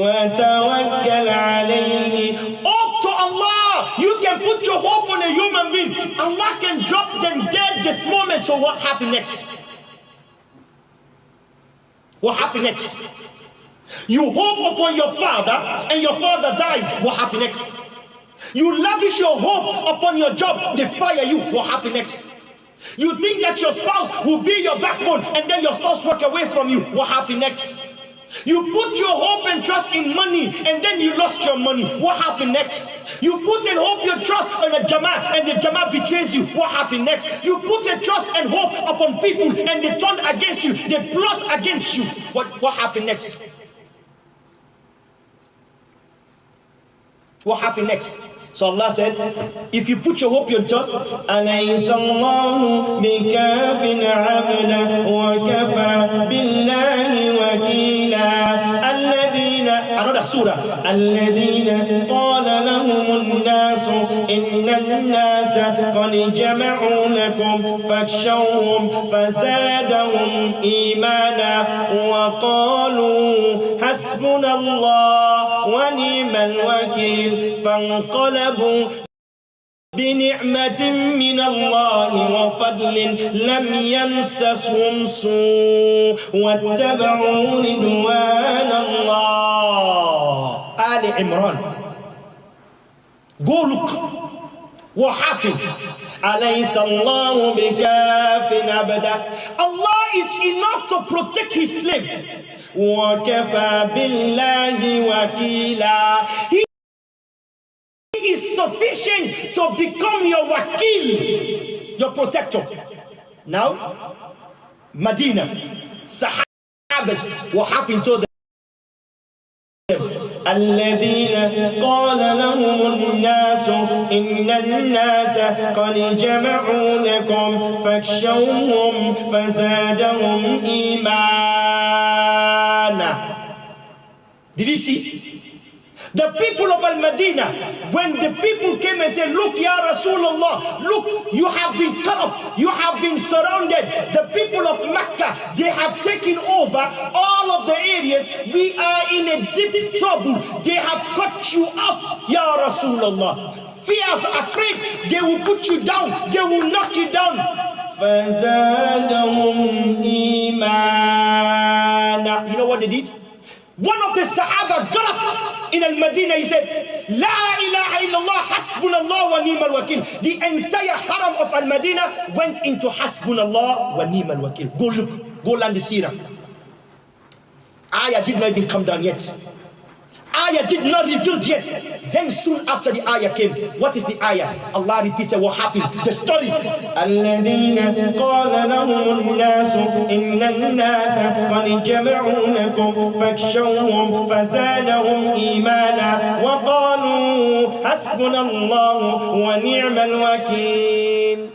وَتَوَكَّلْ عَلَيْهِ. Up to Allah. You can put your hope on a human being. Allah can drop them dead this moment. So what happened next? What happened next? You hope upon your father and your father dies. What happened next? You lavish your hope upon your job. They fire you. What happened next? You think that your spouse will be your backbone and then your spouse walk away from you. What happened next? You put your hope and trust in money and then you lost your money. What happened next? You put and hope your trust on a Jama'ah and the Jama'ah betrays you. What happened next? You put a trust and hope upon people and they turn against you. They plot against you. What happened next? What happened next? So Allah said, if you put your hope, your trust, أَلَيْسَ اللَّهُ بِكَافٍ عَبْدًا وَكَفَى بِاللَّهِ وَكِيلًا. Another surah. الَّذِينَ قَالَ لَهُمُ النَّاسُ إِنَّ النَّاسَ قَدْ جَمَعُوا لَكُمْ فَاخْشَوْهُمْ فَزَادَهُمْ إِيمَانًا وَقَالُوا حَسْبُنَا اللَّهُ وَنِعْمَ الْوَكِيلُ فانقلبوا بنعمة من الله وفضل لم يمسسهم سوء واتبعوا رضوان الله. آل Imran. Go look what happened. أليس الله بكاف عبدا. Allah is enough to protect his slave. وكفى بالله وكيلا. He is sufficient to become your wakil, your protector. Now, Medina, Sahabas, what happened to them? الذين قال لهم الناس إن الناس قد جمعوا لكم فاخشوهم فزادهم إيمانا. Did you see? The people of Al-Madinah, when the people came and said, look, Ya Rasulullah, look, you have been cut off, you have been surrounded. The people of Mecca, they have taken over all of the areas. We are in a deep trouble. They have cut you off, Ya Rasulullah. Fear, afraid, they will put you down, they will knock you down. فَزَادَهُمْ إِيمَانًا. You know what they did? One of the Sahaba got up in Al-Madinah. He said, La ilaha illallah, hasbunallah wa ni'mal wakil. The entire haram of Al-Madinah went into hasbunallah wa ni'mal wakil. Go look, go learn the seerah. Ayah did not even come down yet. Ayah did not revealed yet. Then soon after the ayah came, what is the ayah? Allah repeated what happened. The story. الذين قال لهم الناس إن الناس قد جمعوا لكم فاخشوهم فزادهم إيمانا وقالوا حسبنا الله ونعم الوكيل.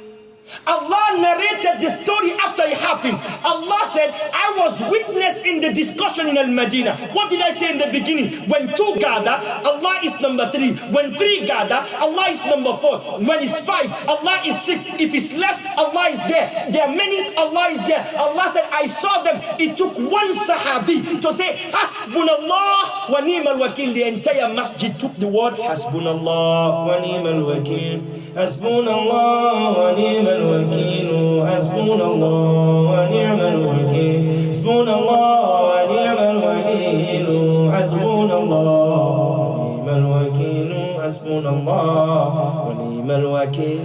Allah narrated the story after it happened. Allah said, I was witness in the discussion in Al-Madinah. What did I say in the beginning? When two gather, Allah is number 3. When 3 gather, Allah is number 4. When it's 5, Allah is 6. If it's less, Allah is there. There are many, Allah is there. Allah said, I saw them. It took one Sahabi to say, Hasbunallah wa ni'mal wakil. The entire masjid took the word Hasbunallah wa ni'mal wakil. Hasbunallah wa ni'mal wakil. حسبنا الله ونعم الوكيل حسبنا الله ونعم الوكيل حسبنا الله ونعم الوكيل حسبنا الله ونعم الوكيل.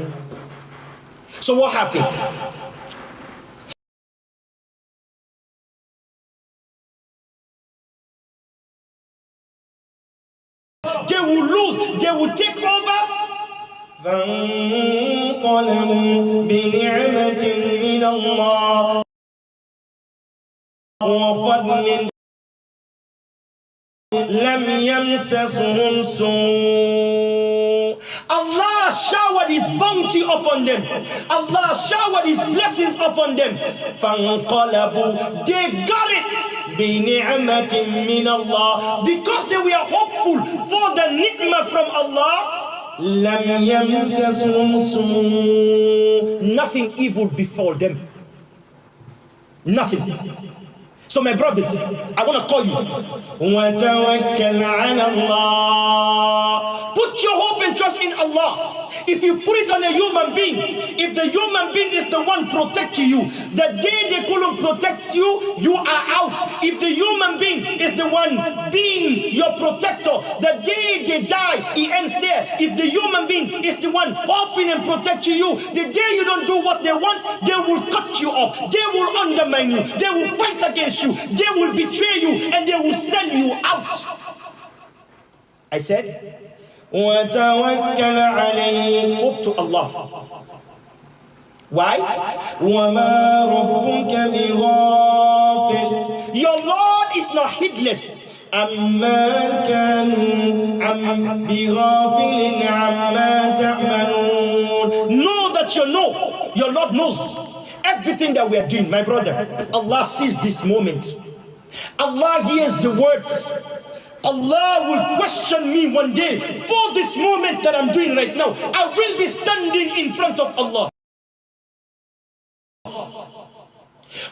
So what happened? They will lose, they will take over. فانقلبوا بنعمة من الله وفضل لم يمسسهم سوء. Allah showered his bounty upon them. Allah showered his blessings upon them. فانقلبوا, they got it. بنعمة من الله, because they were hopeful for the ni'mah from Allah. لم يمسسهم سوء, nothing evil befall them. Nothing. So my brothers, I want to call you. وَتَوَكَّلْ عَلَى اللَّهِ. Put your hope and trust in Allah. If you put it on a human being, if the human being is the one protecting you, the day they couldn't protect you, you are out. If the human being is the one being your protector, the day they die, it ends there. If the human being is the one helping and protecting you, the day you don't do what they want, they will cut you off. They will undermine you. They will fight against you. They will betray you, and they will send you out. I said, وَتَوَكَّلْ عَلَيْهِ. Hope to Allah. Why? وَمَا رَبُّكَ بِغَافِلٍ. Your Lord is not heedless. عَمَّا كَانُوا بِغَافِلٍ عَمَّا تَعْمَلُونَ. Know that you know. Your Lord knows everything that we are doing, my brother. Allah sees this moment. Allah hears the words. Allah will question me one day for this moment that I'm doing right now. I will be standing in front of Allah.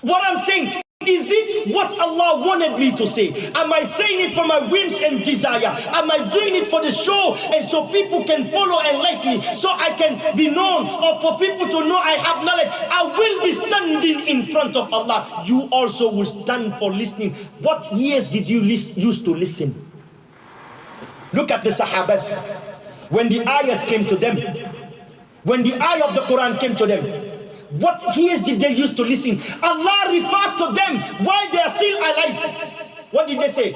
What I'm saying, is it what Allah wanted me to say? Am I saying it for my whims and desire? Am I doing it for the show and so people can follow and like me, so I can be known, or for people to know I have knowledge? I will be standing in front of Allah. You also will stand for listening. What years did you used to listen? Look at the Sahabas. When the ayahs came to them, when the ayah of the Quran came to them, what ears did they used to listen? Allah referred to them while they are still alive. What did they say?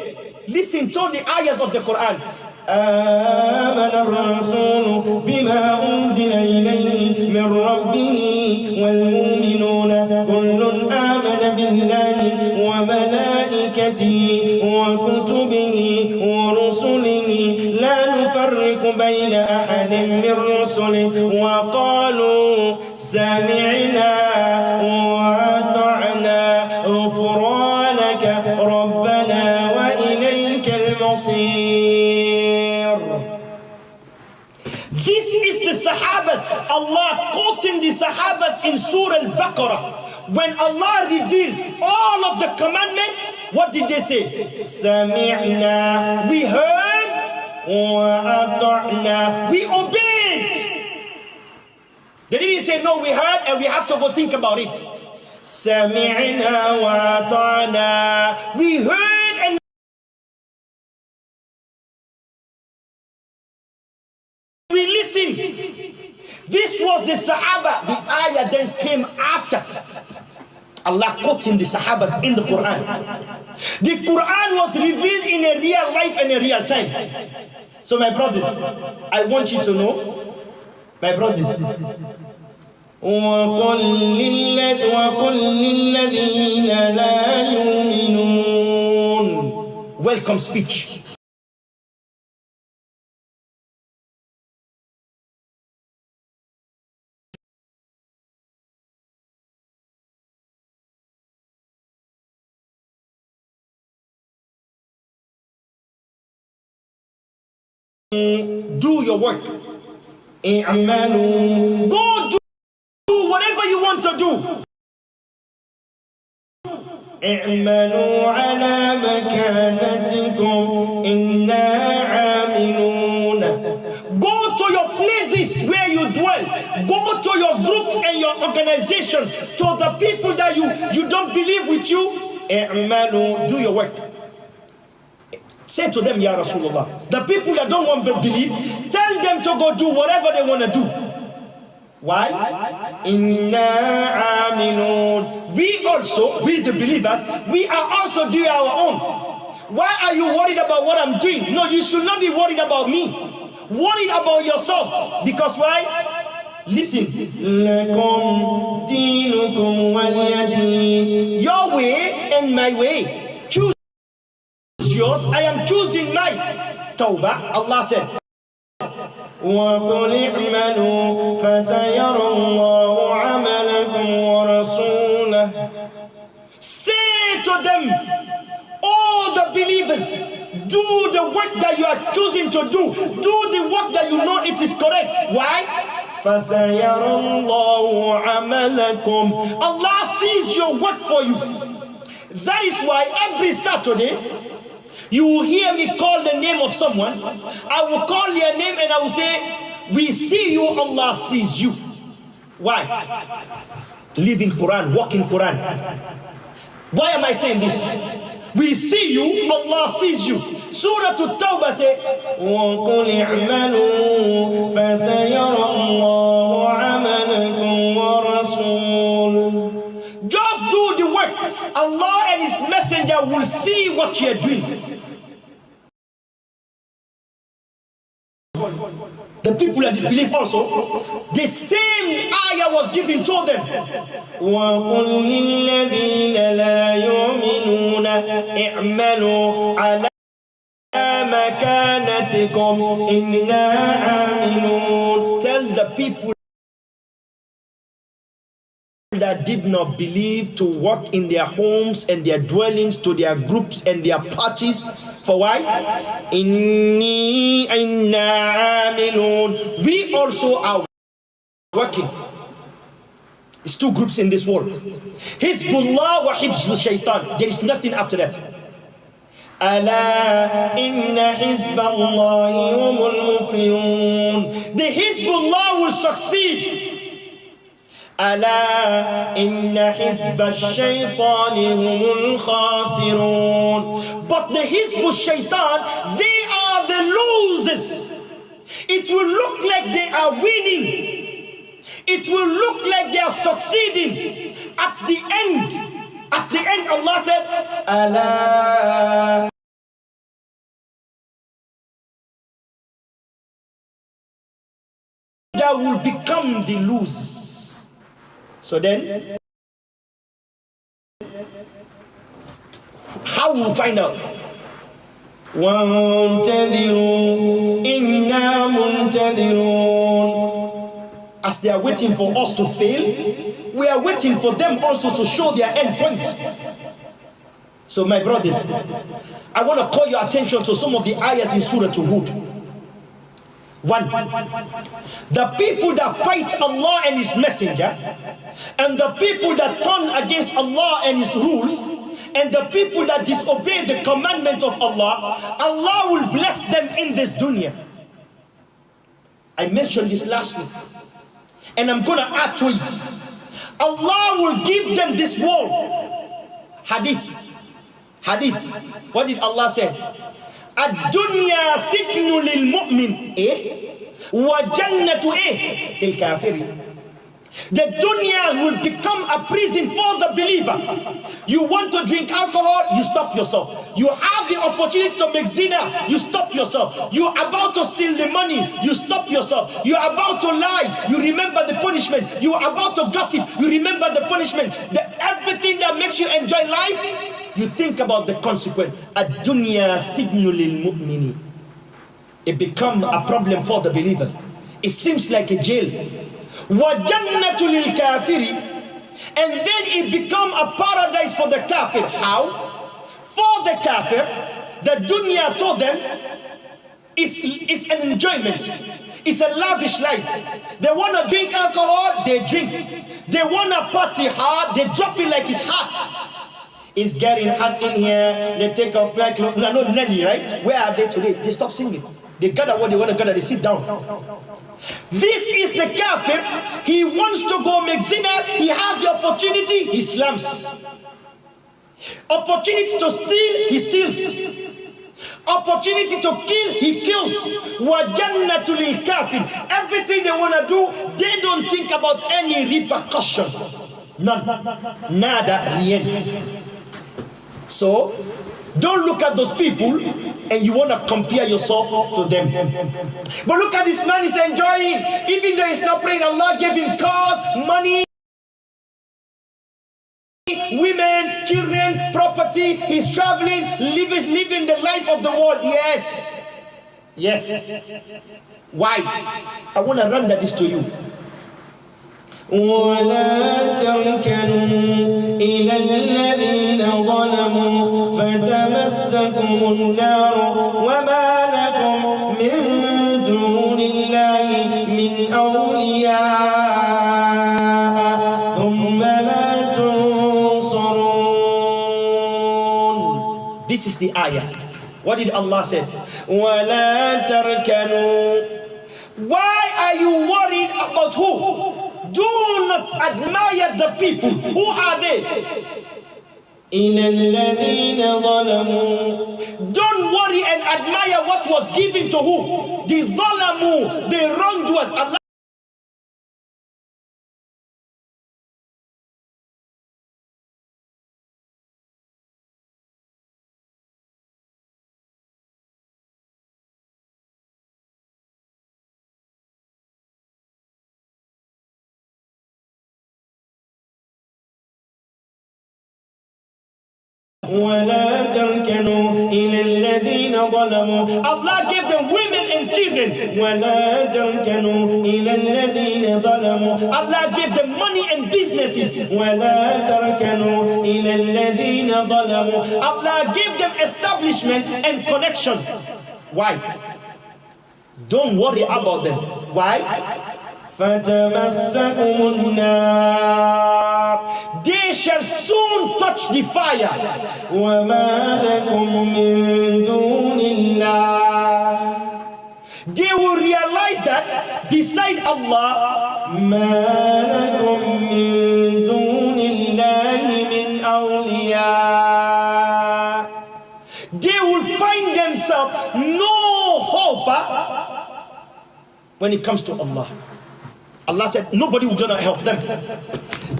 Listen to the ayahs of the Quran. آمن الرسول بما أنزل إليه من ربه والمؤمنون كل آمن بالله وملائكته وكتبه ورسله لا نفرق بين أحد من رسله وقالوا سمعنا وأطعنا غفرانك ربنا وإليك المصير. This is the Sahabas. Allah quoting the Sahabas in Surah Al-Baqarah. When Allah revealed all of the commandments, what did they say? Sami'na. We heard. Wa ata'na. We obeyed. They didn't say, no, we heard and we have to go think about it. Sami'na wa ata'na. We heard and we listened. This was the Sahaba. The ayah then came after. Allah quoting the Sahabas in the Quran. The Quran was revealed in a real life and a real time. So my brothers, I want you to know, my brothers, وَقُلْ لِلَّذِينَ لَا يُؤْمِنُونَ. Welcome speech. Do your work. Go do whatever you want to do. اعملوا على مكانتكم إنا عاملون. Go to your places where you dwell. Go to your groups and your organization, to the people that you don't believe with you. اعملوا, do your work. Say to them, Ya Rasulullah, the people that don't want to believe, tell them to go do whatever they want to do. Why? Inna aminun. We also, we the believers, we are also doing our own. Why are you worried about what I'm doing? No, you should not be worried about me. Worried about yourself. Because why? Listen. Lakum dinukum waliyadin. Your way and my way. Choose yours, I am choosing my Tawbah. Allah said, وَقُلْ اعْمَلُوا فَسَيَرَى اللَّهُ عَمَلَكُمْ وَرَسُولَهُ. Say to them, all the believers, do the work that you are choosing to do. Do the work that you know it is correct. Why? فَسَيَرَى اللَّهُ عَمَلَكُمْ. Allah sees your work for you. That is why every Saturday you will hear me call the name of someone. I will call your name and I will say, we see you, Allah sees you. Why? Live in Quran, walk in Quran. Why am I saying this? We see you, Allah sees you. Surah At-Tawbah says, وَقُلِ اعْمَلُوا فَسَيَرَى اللَّهُ عَمَلَكُمْ وَرَسُولُهُ. Just do the work. Allah and His Messenger will see what you are doing. The people that disbelieve also, the same ayah was given to them. وَقُلْ لِلَّذِينَ لَا يُؤْمِنُونَ اعْمَلُوا عَلَى مَكَانَتِكُمْ إِنَّا عَامِلُونَ. Tell the people that did not believe to work in their homes and their dwellings, to their groups and their parties. For why? Inni inna amilun. We also are working. It's two groups in this world. Hizbullah wa Hizbul Shaitan. There is nothing after that. Ala inna Hizballahi humul muflihun. The Hizbullah will succeed. ألا إن حزب الشيطان هم الخاسرون. But the Hizb al-Shaitan, they are the losers. It will look like they are winning. It will look like they are succeeding. At the end Allah said, ألا they will become the losers. So then, how will we find out? وَانْتَذِرُوا إِنَّا مُنْتَذِرُونَ. As they are waiting for us to fail, we are waiting for them also to show their end point. So my brothers, I want to call your attention to some of the ayahs in Surah Hud. One, the people that fight Allah and His Messenger, and the people that turn against Allah and His rules, and the people that disobey the commandment of Allah, Allah will bless them in this dunya. I mentioned this last week, and I'm going to add to it. Allah will give them this world. Hadith. What did Allah say? الدنيا سجن للمؤمن وجنة للكافر. The dunya will become a prison for the believer. You want to drink alcohol, you stop yourself. You have the opportunity to make zina, you stop yourself. You are about to steal the money, you stop yourself. You are about to lie, you remember the punishment. You are about to gossip, you remember the punishment. Everything that makes you enjoy life, you think about the consequence. Ad-dunya sijnu lil mu'mini. It becomes a problem for the believer. It seems like a jail. وَجَنَّةُ لِلْكَافِرِ. And then it become a paradise for the kafir. How? For the kafir, the dunya told them is an enjoyment. It's a lavish life. They want to drink alcohol, they drink. They want to party hard, they drop it like it's hot. It's getting hot in here. They take off their clothes. No, Nelly, right? Where are they today? They stop singing. They gather what they want to gather. They sit down. This is the kafir. He wants to go make zina. He has the opportunity. He slams. Opportunity to steal. He steals. Opportunity to kill. He kills. وَجَنَّةُ لِلْكَافِرِ. Everything they want to do, they don't think about any repercussion. None. Nada. Rien. So, don't look at those people and you want to compare yourself to them. But look at this man, he's enjoying. Even though he's not praying, Allah gave him cars, money, women, children, property. He's traveling, living the life of the world. Yes. Why? I want to render this to you. ولا تركنوا إلى الذين ظلموا فتمسكم النار وما لكم من دون الله من أولياء ثم لا تنصرون. This is the ayah. What did Allah say? وَلَا تَرْكَنُوا. Why are you worried about who? Do not admire the people. Who are they? إِلَى الَّذِينَ ظَلَمُوا. Don't worry and admire what was given to who? The ظَلَمُوا, the wrongdoers. Allah وَلَا تَرْكَنُوا إِلَى الَّذِينَ ظَلَمُوا. Allah gave them women and children. وَلَا تَرْكَنُوا إِلَى الَّذِينَ ظَلَمُوا. Allah gave them money and businesses. وَلَا تَرْكَنُوا إِلَى الَّذِينَ ظَلَمُوا. Allah gave them establishment and connection. Why? Don't worry about them. Why? فَتَمَسَّكُمُ النَّارِ. They shall soon touch the fire. وَمَا لَكُم مِّن دُونِ اللَّهِ. They will realize that beside Allah, مَا لَكُم مِّن دُونِ اللَّهِ مِنْ أَوْلِيَاءَ. They will find themselves no hope when it comes to Allah. Allah said nobody will gonna help them.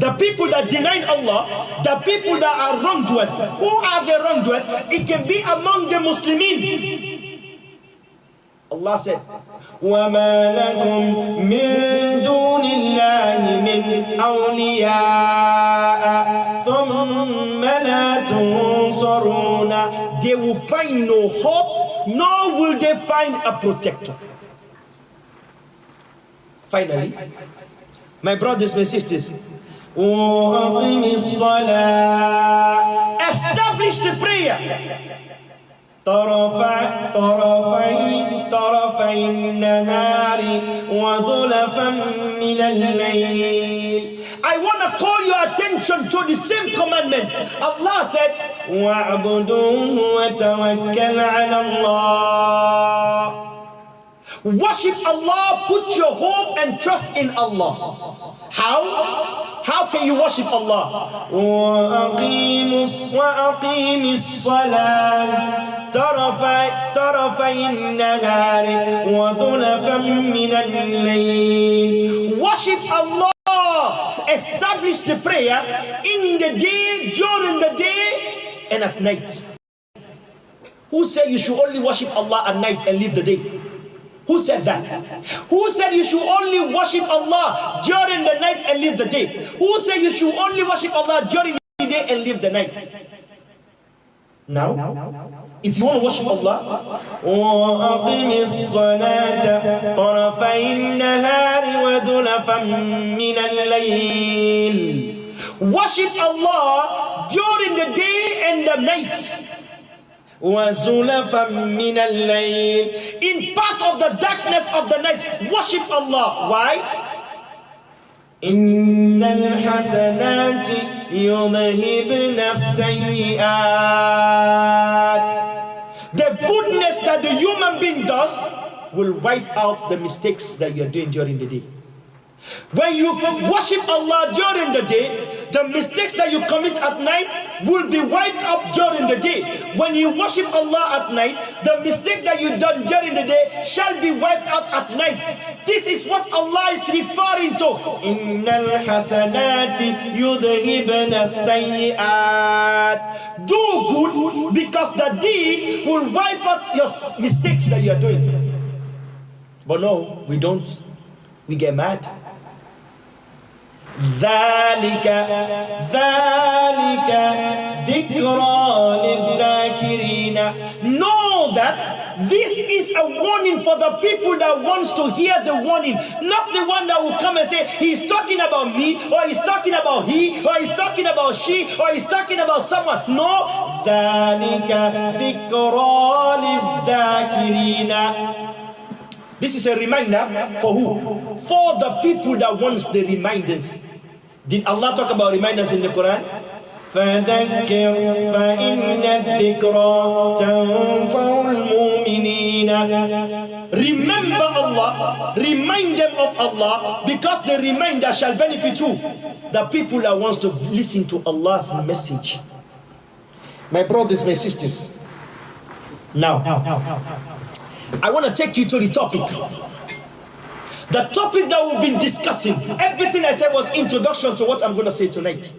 The people that denied Allah, the people that are wrongdoers. Who are the wrongdoers? It can be among the Muslimin. Allah said, وَمَا لَكُم مِّن دُونِ اللَّهِ مِنْ أَوْلِيَاءَ ثُمَّ لَا تُنصَرُونَ. They will find no hope, nor will they find a protector. Finally, my brothers and sisters, establish the prayer. طرفي النهار وظلفا من الليل. I want to call your attention to the same commandment. Allah said, وَاعْبُدُوهُ وَتَوَكَّلْ عَلَى اللَّهِ. Worship Allah, put your hope and trust in Allah. How? How can you worship Allah? وَأَقِيمِ الصَّلَاةَ طَرَفَيِ النَّهَارِ وَظُلَفًا مِنَ اللَّيْلِ. Worship Allah. Establish the prayer in the day, during the day, and at night. Who said you should only worship Allah at night and leave the day? Who said that? Who said you should only worship Allah during the night and leave the day? Who said you should only worship Allah during the day and leave the night? Now, if you want to worship Allah, وَأَقِمِ الصَّلَاةَ طَرَفَيِ النَّهَارِ وَذُلَفًا مِنَ اللَّيْلِ. Worship Allah during the day and the night. وَزُلَفًا مِنَ اللَّيْلِ. In part of the darkness of the night, worship Allah. Why? إِنَّ الْحَسَنَاتِ يُذْهِبْنَ السَّيِّئَاتِ. The goodness that the human being does will wipe out the mistakes that you are doing during the day. When you worship Allah during the day, the mistakes that you commit at night will be wiped up during the day. When you worship Allah at night, the mistake that you done during the day shall be wiped out at night. This is what Allah is referring to. إِنَّ الْحَسَنَاتِ يُذْهِبْنَ السَّيِّئَاتِ. Do good because the deeds will wipe out your mistakes that you are doing. But no, we don't. We get mad. ذَلِكَ ذِكْرَى لِلذَّاكِرِينَ. Know that this is a warning for the people that wants to hear the warning, not the one that will come and say he's talking about me, or he's talking about he, or he's talking about she, or he's talking about someone. No, ذَلِكَ ذِكْرَى لِلذَّاكِرِينَ. This is a reminder for who? For the people that wants the reminders. Did Allah talk about reminders in the Quran? فَذَكِّرْ فَإِنَّ الذِّكْرَى الذكرى تنفع المؤمنين. Remember Allah, remind them of Allah, because the reminder shall benefit who? The people that wants to listen to Allah's message. My brothers, my sisters, now I want to take you to the topic. The topic that we've been discussing. Everything I said was introduction to what I'm going to say tonight.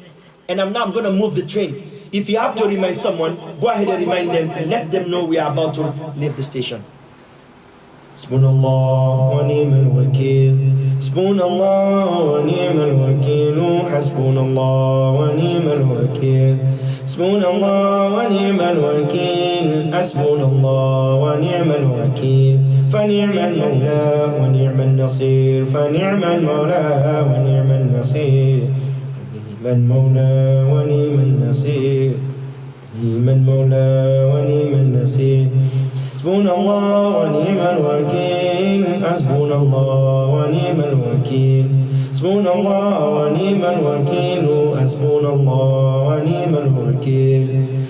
And I'm going to move the train. If you have to remind someone, go ahead and remind them and let them know we are about to leave the station. Hasbunallah wa ni'mal wakeel. Hasbunallah wa ni'mal wakeel. Hasbunallah wa ni'mal wakeel. Hasbunallah wa ni'mal wakeel. Hasbunallah wa ni'mal wakeel. فنعم المولى ونعم النصير. فنعم المولى ونعم النصير. نعم المولى ونعم النصير. نعم المولى ونعم النصير. حسبنا الله ونعم الوكيل. حسبنا الله ونعم الوكيل. حسبنا الله ونعم الوكيل. حسبنا الله ونعم الوكيل.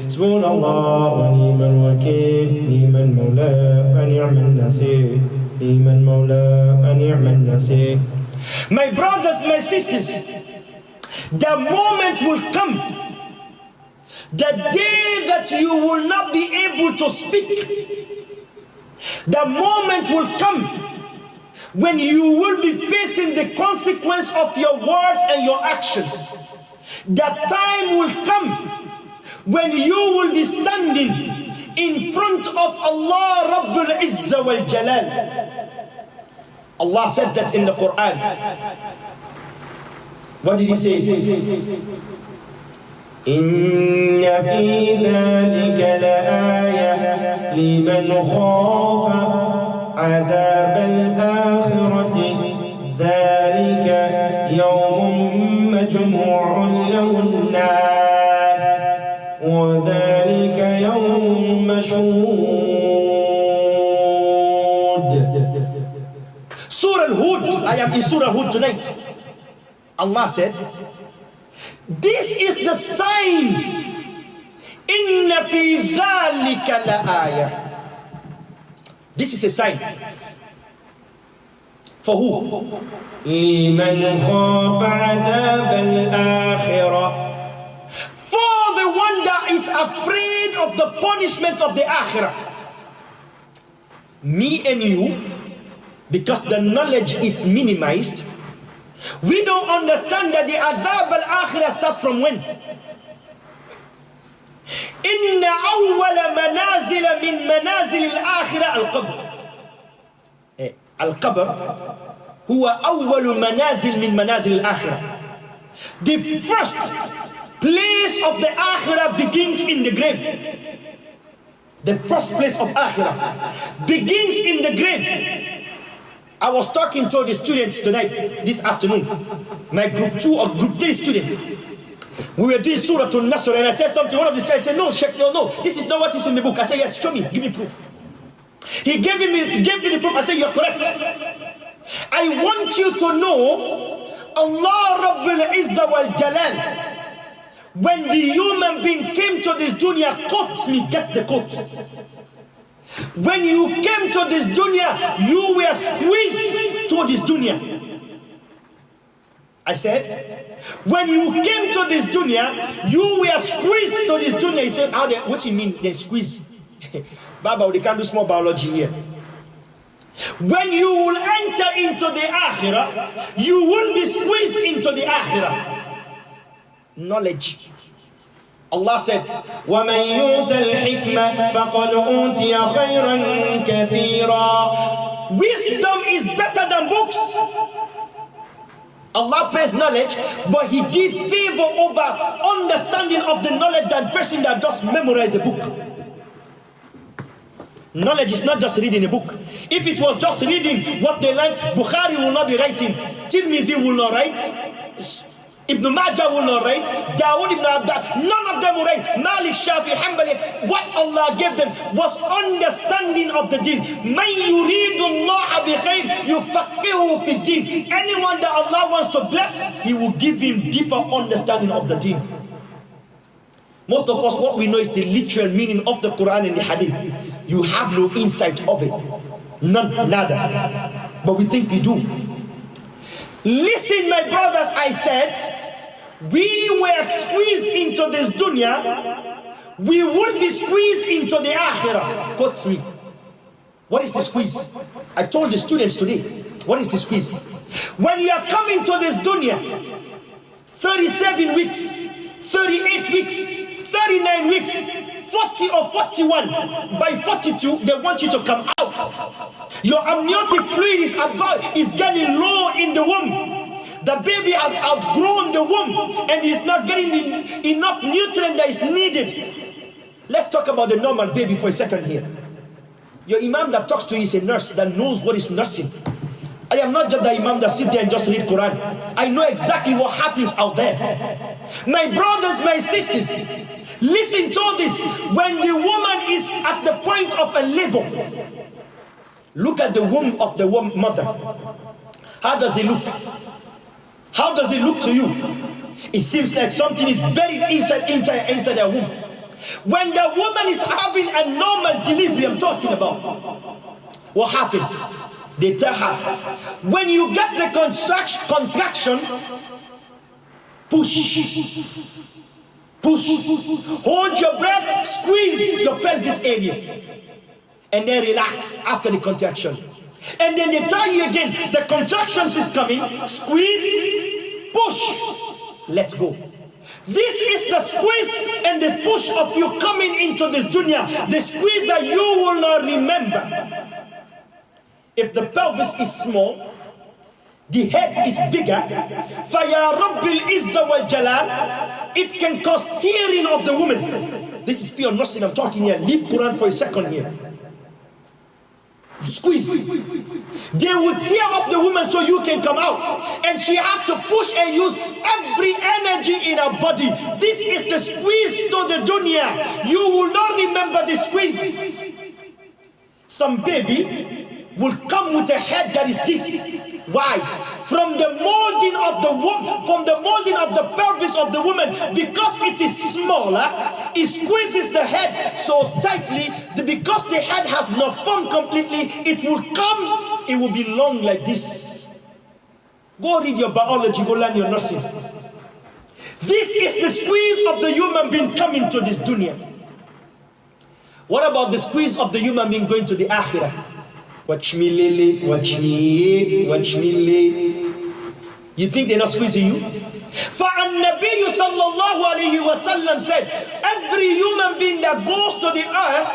حسبنا الله ونعم الوكيل. نعم المولى ونعم النصير. نعم المولى ونعم النصير. My brothers, my sisters, the moment will come, the day that you will not be able to speak. The moment will come when you will be facing the consequence of your words and your actions. The time will come when you will be standing in front of Allah Rabbul Izzah wal Jalal. Allah said that in the Quran. What did he say? إن في ذلك لآية لمن خاف عذاب الآخرة ذلك يوم مجموع له الناس وذلك يوم مشهود. Surah Hud. I am in Surah Hud tonight. Allah said, this is the sign. Inna fi dhalika la-ayah. This is a sign. For who? لمن خاف عذاب الآخرة. For the one that is afraid of the punishment of the Akhirah. Me and you, because the knowledge is minimized, we don't understand that the Azab al-Akhirah starts from when? Inna awwala manazila min manazil al-Akhirah al-Qabr. Al-Qabr huwa awwalu manazil min manazil al-Akhirah. The first place of the Akhirah begins in the grave. The first place of Akhirah begins in the grave. I was talking to the students tonight, this afternoon, my group 2 or group 3 student. We were doing Surah Al-Nasr and I said something. One of the students said, no, Sheikh, no, this is not what is in the book. I said, yes, show me, give me proof. He gave me the proof. I said, you're correct. I want you to know Allah Rabbul Izzah wal Jalal, when the human being came to this dunya, quote me, get the quote. When you came to this dunya, you were squeezed to this dunya. I said, when you came to this dunya, you were squeezed to this dunya. He said, what do you mean they squeeze? Baba, they can't do small biology here. When you will enter into the Akhirah, you will be squeezed into the Akhirah. Knowledge. Allah said, وَمَنْ يُؤْتَ الْحِكْمَةَ فَقَدْ أُوتِيَ خَيْرًا كَثِيرًا. Wisdom is better than books. Allah praised knowledge, but He gives favor over understanding of the knowledge than person that just memorize a book. Knowledge is not just reading a book. If it was just reading what they learned, Bukhari will not be writing, Tirmidhi will not write, Ibn Majah will not write, Dawood ibn Abdullah, none of them will write. Malik, Shafi, Hanbali, what Allah gave them was understanding of the deen. Man yuridullah bi khair yufaqihu fi din. Anyone that Allah wants to bless, He will give him deeper understanding of the deen. Most of us, what we know is the literal meaning of the Quran and the Hadith. You have no insight of it. None, nada. But we think we do. Listen, my brothers, I said, we were squeezed into this dunya, we would be squeezed into the akhirah. Quote me. What is the squeeze? I told the students today, what is the squeeze? When you are coming to this dunya, 37 weeks, 38 weeks, 39 weeks, 40 or 41, by 42, they want you to come out. Your amniotic fluid is getting low in the womb. The baby has outgrown the womb and is not getting enough nutrient that is needed. Let's talk about the normal baby for a second here. Your imam that talks to you is a nurse that knows what is nursing. I am not just the imam that sits there and just read Quran. I know exactly what happens out there. My brothers, my sisters, listen to this. When the woman is at the point of a labor, look at the womb of the mother. How does it look? How does it look to you? It seems like something is buried inside her womb. When the woman is having a normal delivery, I'm talking about, what happened? They tell her, when you get the contraction, push, hold your breath, squeeze your pelvis area, and then relax after the contraction. And then they tell you again, the contractions is coming, squeeze, push, let go. This is the squeeze and the push of you coming into this dunya, the squeeze that you will not remember. If the pelvis is small, the head is bigger, فَيَا رَبِّ الْإِزَّ وَالْجَلَالِ, it can cause tearing of the woman. This is pure nursing I'm talking here. Leave Quran for a second here. Squeeze. They will tear up the woman so you can come out, and she have to push and use every energy in her body. This is the squeeze to the dunya. You will not remember the squeeze. Some baby will come with a head that is this. Why? From the molding of the pelvis of the woman, because it is smaller, it squeezes the head so tightly. Because the head has not formed completely, it will come, it will be long like this. Go read your biology, go learn your nursing. This is the squeeze of the human being coming to this dunya. What about the squeeze of the human being going to the akhirah? Watch me, Lily, watch me, watch me, Lily. You think they're not squeezing you? For An-Nabi sallallahu alayhi wa sallam said, every human being that goes to the earth,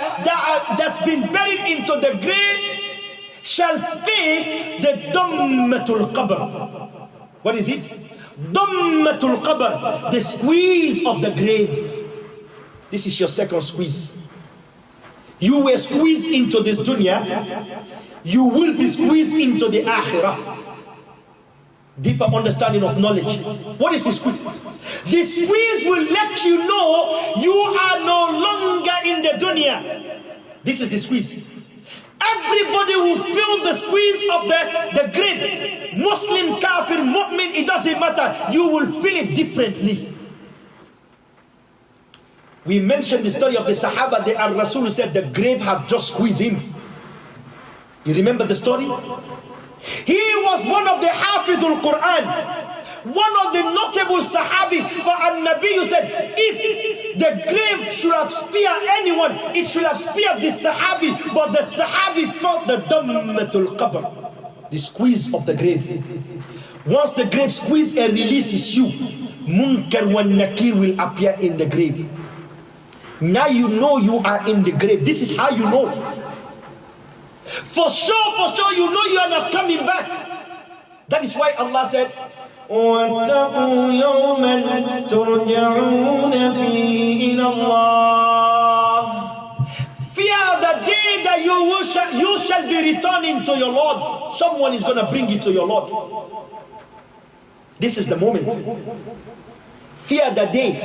that's been buried into the grave, shall face the Dammatul Qabr. What is it? Dammatul Qabr, the squeeze of the grave. This is your second squeeze. You were squeezed into this dunya, you will be squeezed into the akhirah. Deeper understanding of knowledge. What is the squeeze? The squeeze will let you know you are no longer in the dunya. This is the squeeze. Everybody will feel the squeeze of the grave. Muslim, kafir, mu'min, it doesn't matter. You will feel it differently. We mentioned the story of the Sahaba. The Rasul said the grave have just squeezed him. You remember the story? He was one of the Hafidul Quran, one of the notable Sahabi. For An-Nabi said, if the grave should have spared anyone, it should have spared the Sahabi. But the Sahabi felt the Dammatul Qabr, the squeeze of the grave. Once the grave squeezes and releases you, Munkar wa Nakir will appear in the grave. Now you know you are in the grave. This is how you know. For sure, you know you are not coming back. That is why Allah said, وَاتَّقُوا يَوْمًا تُرْجَعُونَ فِيهِ إِلَى اللَّهِ. Fear the day that you shall be returning to your Lord. Someone is going to bring you to your Lord. This is the moment. Fear the day.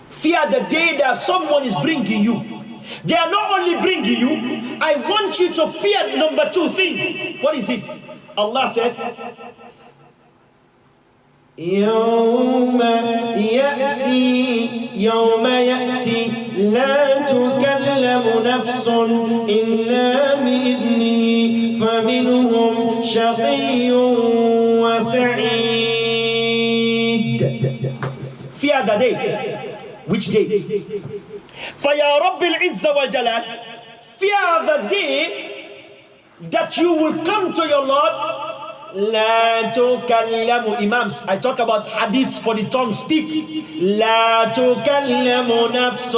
Fear the day that someone is bringing you. They are not only bringing you, I want you to fear number two thing. What is it? Allah said, يوم يأتي لا تكلم نفس إلا بإذنه فمنهم شقي وسعيد. Fear the day. Which day? فيا رب العزة والجلال. Fear the day that you will come to your Lord. لا تكلم. Imams, I talk about hadiths for the tongue. Speak. لا تكلم نفس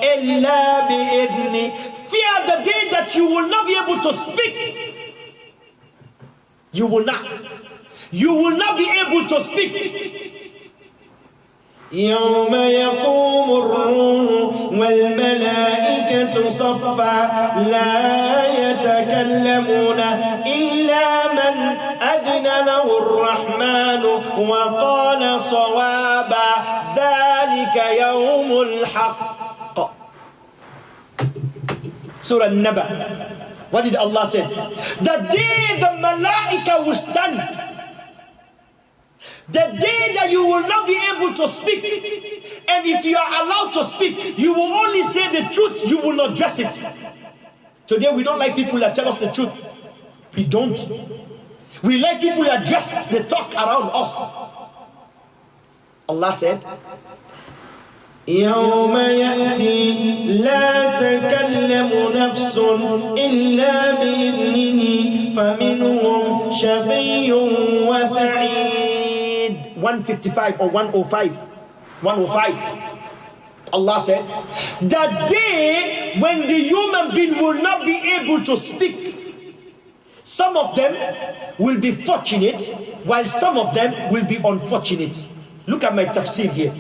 إلا بإذنه. Fear the day that you will not be able to speak. You will not be able to speak. يوم يقوم الروح والملائكة صفا لا يتكلمون إلا من أذن له الرحمن وقال صوابا ذلك يوم الحق. Surah Naba. What did Allah say? The day the Malaika will stand, the day that you will not be able to speak, and if you are allowed to speak, you will only say the truth, you will not dress it. Today we don't like people that tell us the truth. We don't. We like people that dress the talk around us. Allah said, يوم يأتي لا تكلم نفس إلا بإذنه فمنهم شقي وسعيد. 155 or 105. Allah said, the day when the human being will not be able to speak, some of them will be fortunate while some of them will be unfortunate. Look at my tafsir here.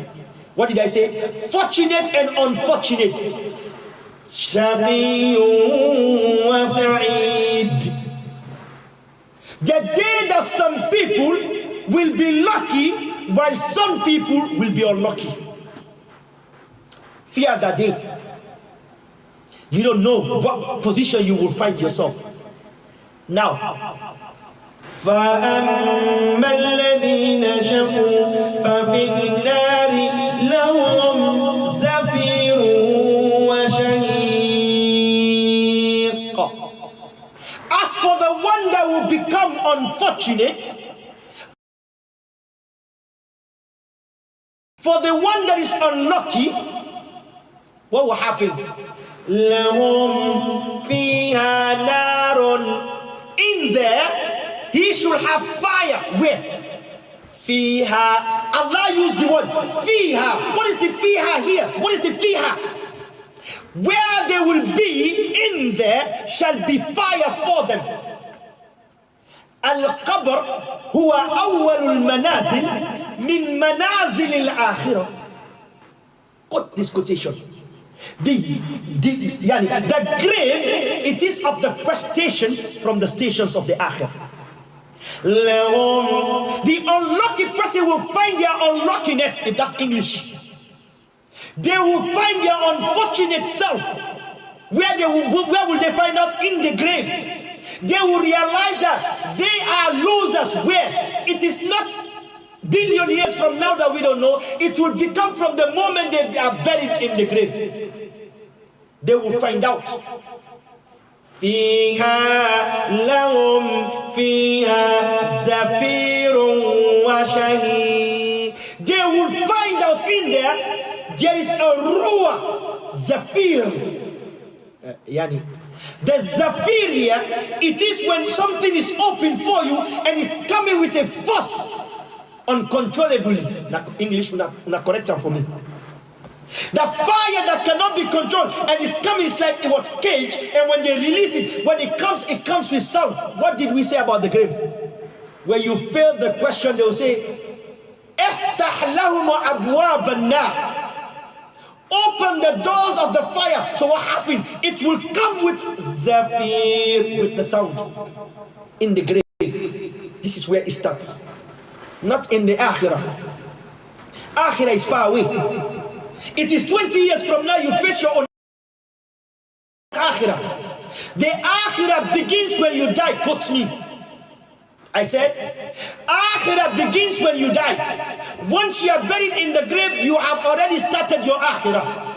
What did I say? Fortunate and unfortunate. Shaqi wa sa'id. The day that some people will be lucky while some people will be unlucky. Fear that day. You don't know what position you will find yourself. Now, فَأَمَّا الَّذِينَ شَقُوا فَفِي النَّارِ لَهُمْ زَفِيرٌ وَشَهِيقٌ. As for the one that will become unfortunate, for the one that is unlucky, what will happen? لَهُمْ فِيهَا نَارٌ. In there, he should have fire. Where? Fiha. Allah used the word fiha. What is the fiha here? What is the fiha? Where they will be, in there shall be fire for them. Al-qabr huwa awwalul manazil min manazil al-akhirah. Quote this quotation. The grave, it is of the first stations from the stations of the akhirah. The unlucky person will find their unluckiness, if that's English. They will find their unfortunate self. Where will they find out? In the grave. They will realize that they are losers. Where? It is not billion years from now that we don't know. It will become from the moment they are buried in the grave. They will find out. فيها لهم فيها زفير وشهيق. They will find out in there is a ruah, zafir. The zafir here, it is when something is open for you and is coming with a force uncontrollably. English, una correct for me. The fire that cannot be controlled and is coming, is like it was caged, and when they release it, when it comes with sound. What did we say about the grave? When you fail the question, they will say, افتح لهم أبواب النار. Open the doors of the fire. So what happened? It will come with zafir, with the sound in the grave. This is where it starts, not in the akhirah. Akhirah is far away. It is 20 years from now you face your own akhirah. The akhirah begins when you die. Quote me. I said, akhirah begins when you die. Once you are buried in the grave, you have already started your akhirah.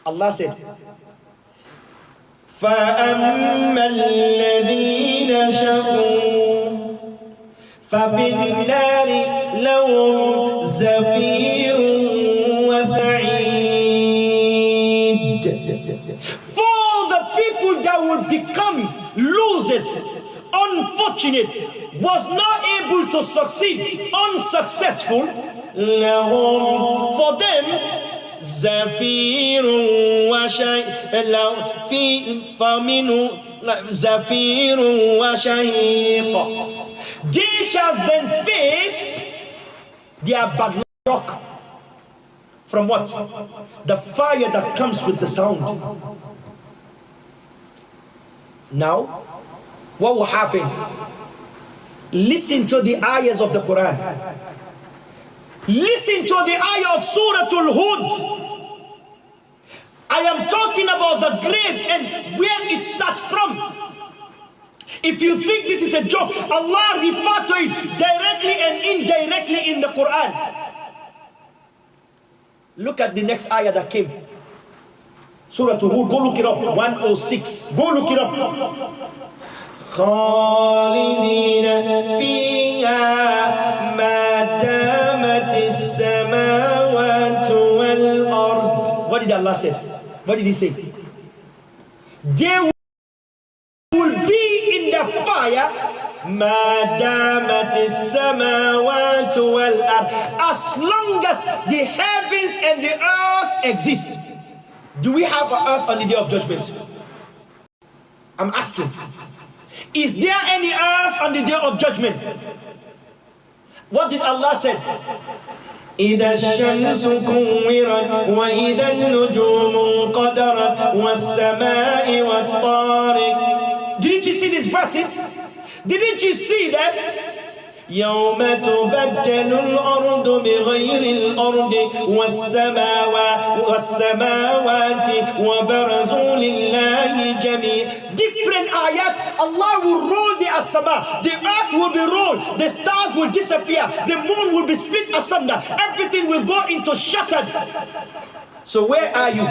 Allah said, فَأَمَّا الَّذِينَ شَقُوا فَفِي النَّارِ لَهُمْ زَفِيرٌ وَسَعِيدٌ. For the people that will become losers, unfortunate, was not able to succeed, unsuccessful, لَهُمْ, for them, زفير زفير وشهيق. They shall then face their bad luck. From what? The fire that comes with the sound. Now, what will happen? Listen to the ayahs of the Quran. Listen to the ayah of Surah Al-Hud. I am talking about the grave and where it starts from. If you think this is a joke, Allah referred to it directly and indirectly in the Quran. Look at the next ayah that came. Surah Al-Hud, go look it up, 106. Go look it up. خالدين فيها ما دامت السماوات والأرض. What did Allah say? What did He say? They will be in the fire ما دامت السماوات والأرض, as long as the heavens and the earth exist. Do we have an earth on the day of judgment? I'm asking. Is there any earth on the day of judgment? What did Allah say? إِذَا الشَّمْسُ كُوِّرَتْ وَإِذَا النُّجُومُ انقَدَرَتْ وَالسَّمَاءِ وَالطَّارِقِ. Didn't you see these verses? Didn't you see that? يوم تبدل الأرض بغير الأرض والسماوات وبرزوا لله جميعا. Different ayat, Allah will roll the as-sama, the earth will be rolled, the stars will disappear, the moon will be split asunder, everything will go into shattered. So where are you?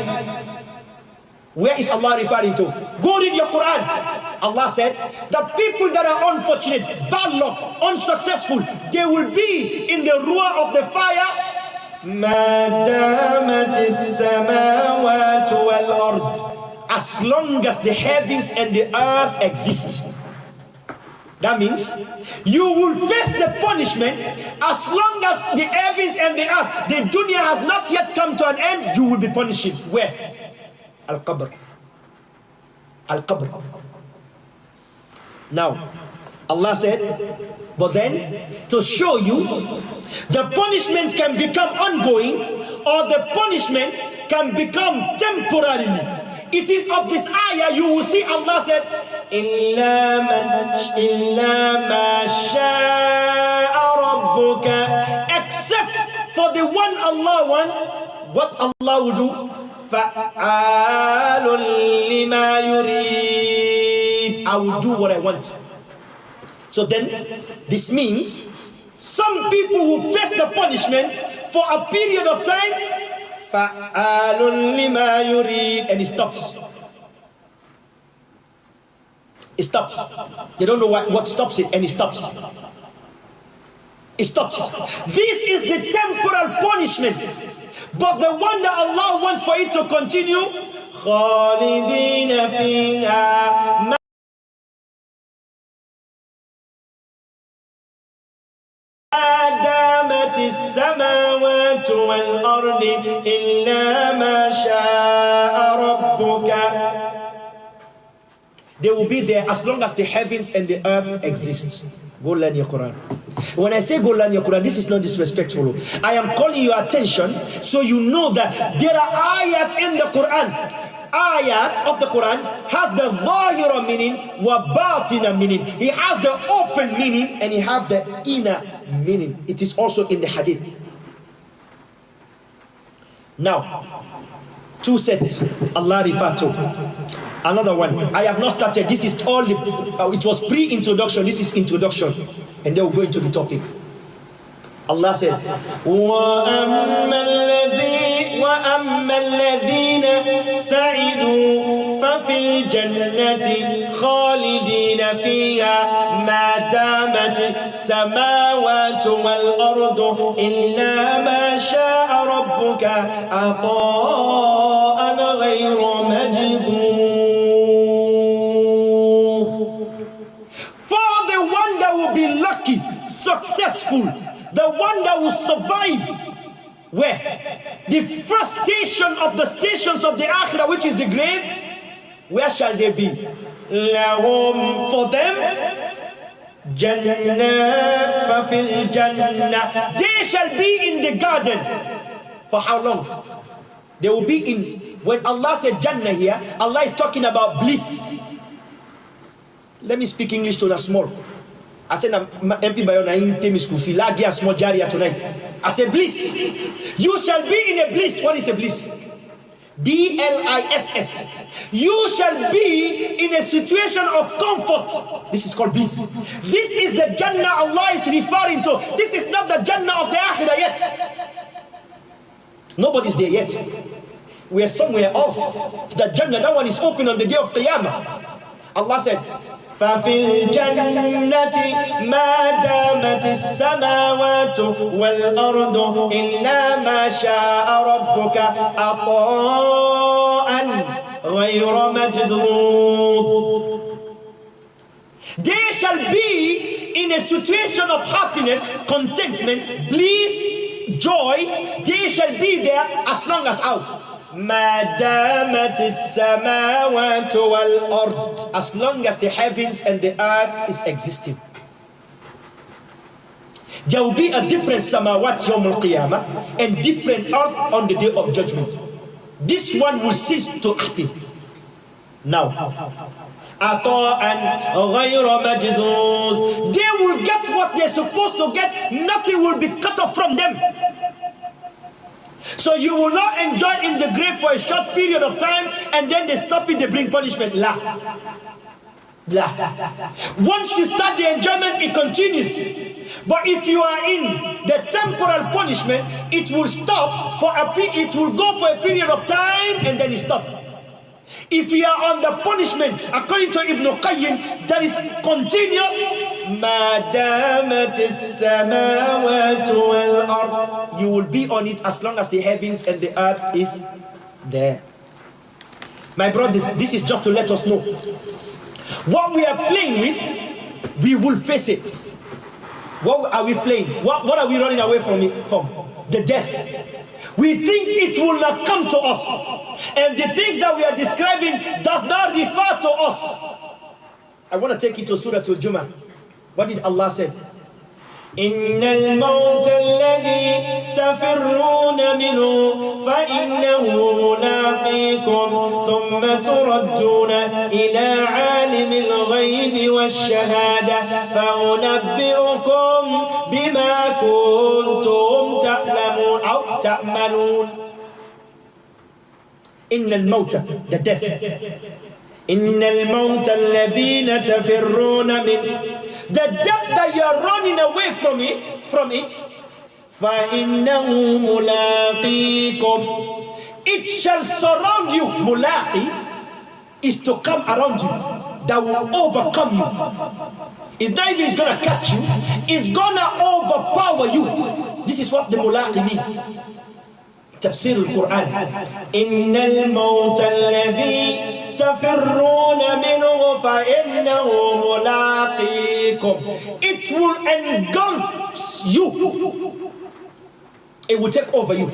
Where is Allah referring to? Go read your Quran. Allah said, the people that are unfortunate, bad luck, unsuccessful, they will be in the ruah of the fire. ما دامت السماوات والأرض, as long as the heavens and the earth exist. That means you will face the punishment as long as the heavens and the earth, the dunya has not yet come to an end. You will be punishing. Where? Al-Qabr. Al-Qabr. Now, Allah said, but then to show you the punishment can become ongoing or the punishment can become temporarily. It is of this ayah you will see Allah said, إِلَّا مَا شَاءَ رَبُّكَ, except for the one Allah wants. What Allah will do? فَعَالٌ لِمَا يُرِيدُ, I will do what I want. So then, this means some people will face the punishment for a period of time. فَعَالٌ لِمَا يُرِيدُ, and it stops. It stops. They don't know what stops it, and it stops. It stops. This is the temporal punishment. But the one that Allah wants for it to continue, خَالِدِينَ فِيهَا مَا دَامَتِ السَّمَاوَاتُ وَالْأَرْضِ إِلَّا مَا شَاءَ رَبُّكَ. They will be there as long as the heavens and the earth exist. Go learn your Quran. When I say go learn your Quran, this is not disrespectful. I am calling your attention so you know that there are ayat in the Quran. Ayat of the Quran has the zahira meaning wa batina meaning. It has the open meaning and it has the inner meaning. It is also in the hadith. Now, two sets Allah referred to. Another one. I have not started. This is all, it was pre-introduction. This is introduction. And then we'll go into the topic. Allah said, وَأَمَّا الَّذِينَ سَعِدُوا فَفِي الْجَنَّةِ خَالِدِينَ فِيهَا مَا دَامَتِ السَّمَاوَاتُ وَالْأَرْضُ إِلَّا مَا شَاءَ رَبُّكَ عَطَاءً غَيْرَ مَجْذُوذٍ. For the one that will be lucky, successful, the one that will survive, where? The first station of the stations of the Akhirah, which is the grave, where shall they be? Lahum, for them, Jannah, fafil Jannah. They shall be in the garden. For how long? They will be in, when Allah said Jannah here, Allah is talking about bliss. Let me speak English to the small. I said, MP Bayon, I am school fee. La dia small jaria tonight. I said, bliss. You shall be in a bliss. What is a bliss? B-L-I-S-S. You shall be in a situation of comfort. This is called bliss. This is the Jannah Allah is referring to. This is not the Jannah of the Akhirah yet. Nobody's there yet. We are somewhere else. The Jannah, that one is open on the day of Qiyamah. Allah said, فَفِي الْجَنَّةِ مَا دَامَتِ السَّمَاوَاتُ وَالْأَرْضُ إِلَّا مَا شَاءَ رَبُّكَ عَطَاءً غَيْرَ مَجْذُوذٍ. They shall be in a situation of happiness, contentment, bliss, joy. They shall be there as long as how? ما دامت السماوات والأرض, as long as the heavens and the earth is existing. There will be a different samawat yawm al-qiyamah and different earth on the day of judgment. This one will cease to happen. Now, عطاء غير مجذوذ, they will get what they're supposed to get. Nothing will be cut off from them. So you will not enjoy in the grave for a short period of time and then they stop it, they bring punishment. La. La. Once you start the enjoyment, it continues. But if you are in the temporal punishment, it will stop for it will go for a period of time and then it stops. If you are on the punishment, according to Ibn Qayyim, that is continuous. You will be on it as long as the heavens and the earth is there. My brothers, this is just to let us know what we are playing with, we will face it. What are we playing? What are we running away from? The death. We think it will not come to us, and the things that we are describing does not refer to us. I want to take you to Surah Al-Jumu'ah. What did Allah say? إن الموت الذي تفرون منه فإنه ملاقيكم ثم تردون إلى عالم الغيب والشهادة فأنبئكم بما كنتم تعلمون أو تعملون. إن الموت, the death. إن الموت الذين تفرون منه, the death that you are running away from it, فَإِنَّهُ مُلَاقِيكُمْ, it shall surround you. Mulaqi is to come around you, that will overcome you. It's not even it's going to catch you, it's going to overpower you. This is what the mulaqi means. Tafsir al-Quran. إِنَّ الْمَوْتَ الَّذِي تفرون منه فإنه ملاقيكم, it will engulf you, it will take over you.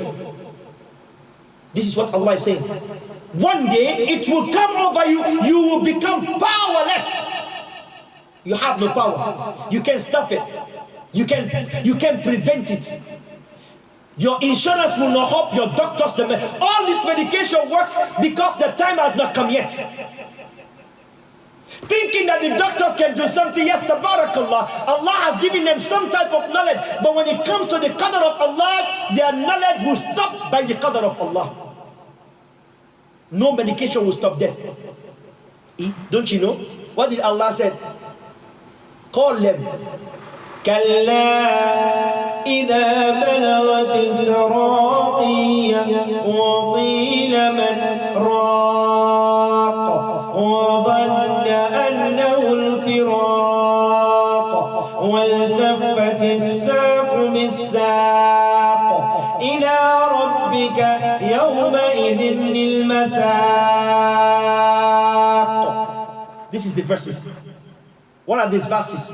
This is what Allah is saying. One day it will come over you, you will become powerless. You have no power, you can stop it, you can prevent it. Your insurance will not help, your doctors, all this medication works because the time has not come yet. Thinking that the doctors can do something, yes, tabarakallah, Allah has given them some type of knowledge, but when it comes to the qadr of Allah, their knowledge will stop by the qadr of Allah. No medication will stop death. Don't you know? What did Allah say? Call them. كلا إذا بلغت التراقي وقيل من راق وظن أنه الفراق والتفت الساق بالساق إلى ربك يومئذ المساق. This is the verses. What are these verses?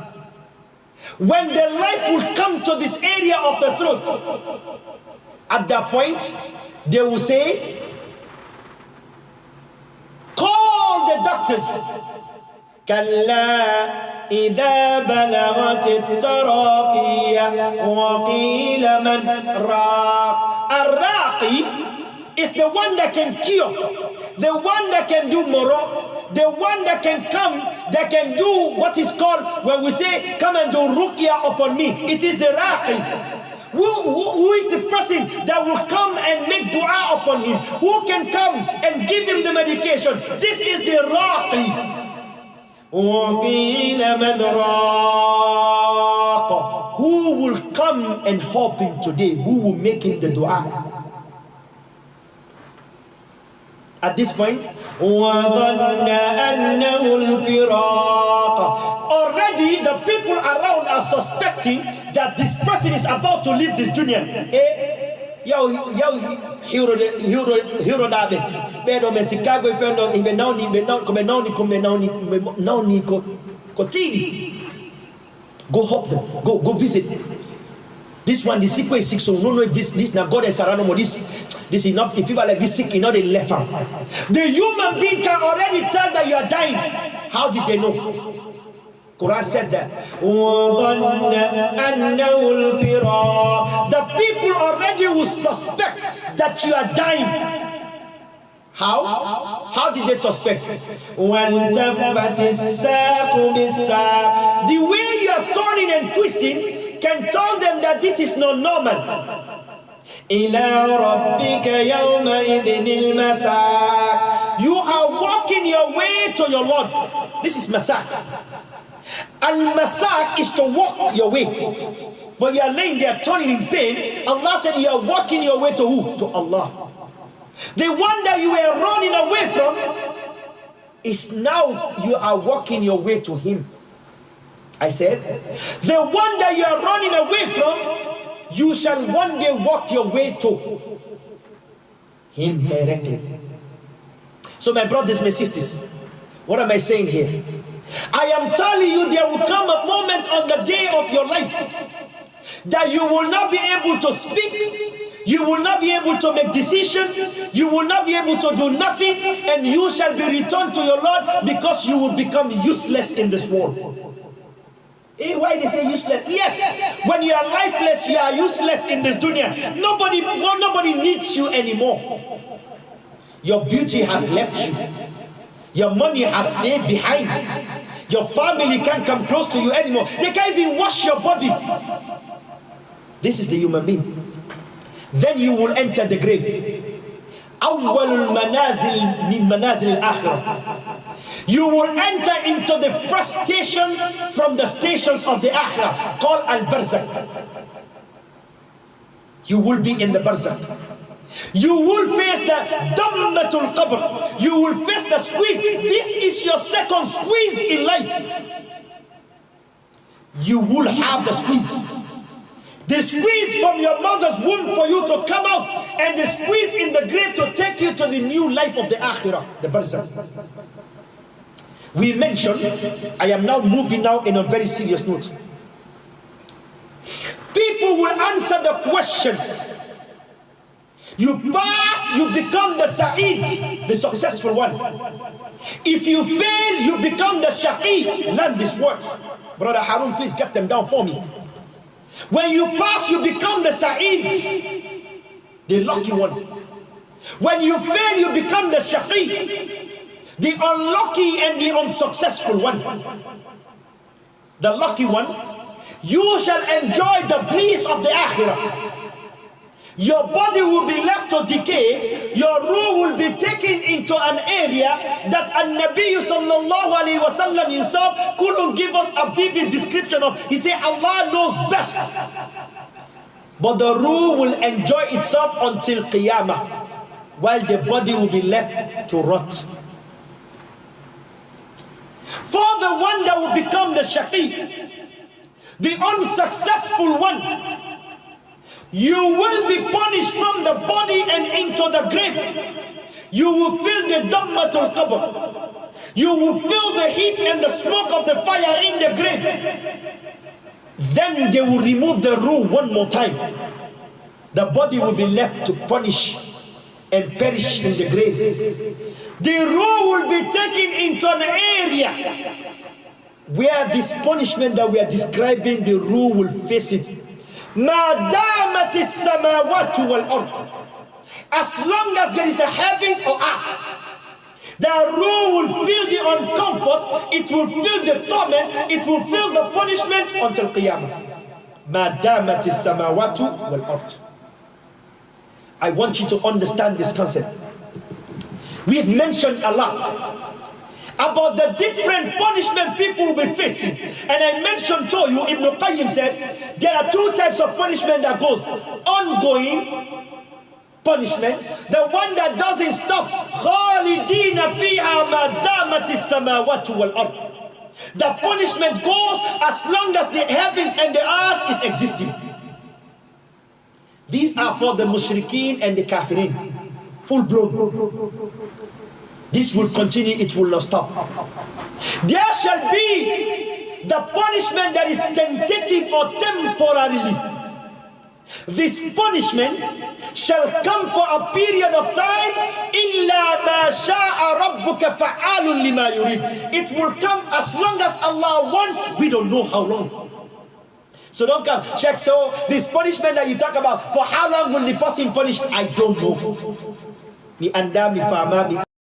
When the life will come to this area of the throat, at that point, they will say, call the doctors. كلا إذا بلغت التراقي وقيل من راق. الراقي is the one that can cure, the one that can do moro, the one that can come, that can do what is called, when we say, come and do ruqya upon me, it is the raqi. Who is the person that will come and make dua upon him? Who can come and give him the medication? This is the raqi. وَقِيلَ مَنْ رَاقَ. Who will come and help him today? Who will make him the dua? At this point, وَظَنَّ أَنَّهُ الْفِرَاقَ. Already the people around are suspecting that this person is about to leave this dunya. Yo, hero dabe. Bedo mesikago ifendo ibe nauni kotidi. Go help them. Go visit. This one, the sick is sick, so no if this now God is around this is enough. If you are like this sick, you know they left him. The human being can already tell that you are dying. How did they know? Quran said that. The people already will suspect that you are dying. How did they suspect? The way you are turning and twisting can tell them that this is not normal. You are walking your way to your Lord. This is masak. Al-masak is to walk your way. But you are laying there turning in pain. Allah said you are walking your way to who? To Allah. The one that you were running away from is now you are walking your way to Him. I said, the one that you are running away from, you shall one day walk your way to Him directly. So my brothers, my sisters, what am I saying here? I am telling you there will come a moment on the day of your life that you will not be able to speak, you will not be able to make decision, you will not be able to do nothing, and you shall be returned to your Lord because you will become useless in this world. Why they say useless? Yes, when you are lifeless, you are useless in this dunya. Nobody needs you anymore. Your beauty has left you. Your money has stayed behind. Your family can't come close to you anymore. They can't even wash your body. This is the human being. Then you will enter the grave. أول المنازل من منازل الآخرة. You will enter into the first station from the stations of the Akhirah, called Al-Barzakh. You will be in the Barzakh. You will face the Dammatul Qabr. You will face the squeeze. This is your second squeeze in life. You will have the squeeze. The squeeze from your mother's womb for you to come out, and the squeeze in the grave to take you to the new life of the Akhirah, the Barzakh. We mentioned, I am now moving now in a very serious note. People will answer the questions. You pass, you become the Sa'id, the successful one. If you fail, you become the Shaqi. Learn these words. Brother Harun, please get them down for me. When you pass, you become the Sa'id, the lucky one. When you fail, you become the Shaqi, the unlucky and the unsuccessful one. The lucky one, you shall enjoy the bliss of the Akhirah. Your body will be left to decay. Your ruh will be taken into an area that An-Nabi sallallahu alayhi wa sallam himself couldn't give us a vivid description of. He said Allah knows best. But the ruh will enjoy itself until Qiyamah, while the body will be left to rot. For the one that will become the shaqi, the unsuccessful one, you will be punished from the body and into the grave. You will feel the dammatul qabr. You will feel the heat and the smoke of the fire in the grave. Then they will remove the ruh one more time. The body will be left to punish and perish in the grave. The ruh will be taken into an area where this punishment that we are describing, the ruh will face it. ما دامت السماوات والأرض. As long as there is a heavens or earth, the ruh will feel the uncomfort, it will feel the torment, it will feel the punishment until Qiyamah. ما دامت السماوات والأرض. I want you to understand this concept. We have mentioned a lot about the different punishment people will be facing. And I mentioned to you, Ibn Qayyim said, there are two types of punishment that goes. Ongoing punishment, the one that doesn't stop. خَالِدِينَ فِيهَا مَا دَامَتِ السَّمَاوَاتُ وَالْأَرْضِ. The punishment goes as long as the heavens and the earth is existing. These are for the mushrikeen and the kafirin. Full blown. This will continue, it will not stop. There shall be the punishment that is tentative or temporarily. This punishment shall come for a period of time. إِلَّا مَا شَاءَ رَبُّكَ فَعَالٌ لِمَا يُرِيدُ. It will come as long as Allah wants. We don't know how long. So don't come, Sheikh, so this punishment that you talk about, for how long will the person punished? I don't know. Mi anda mi fama mi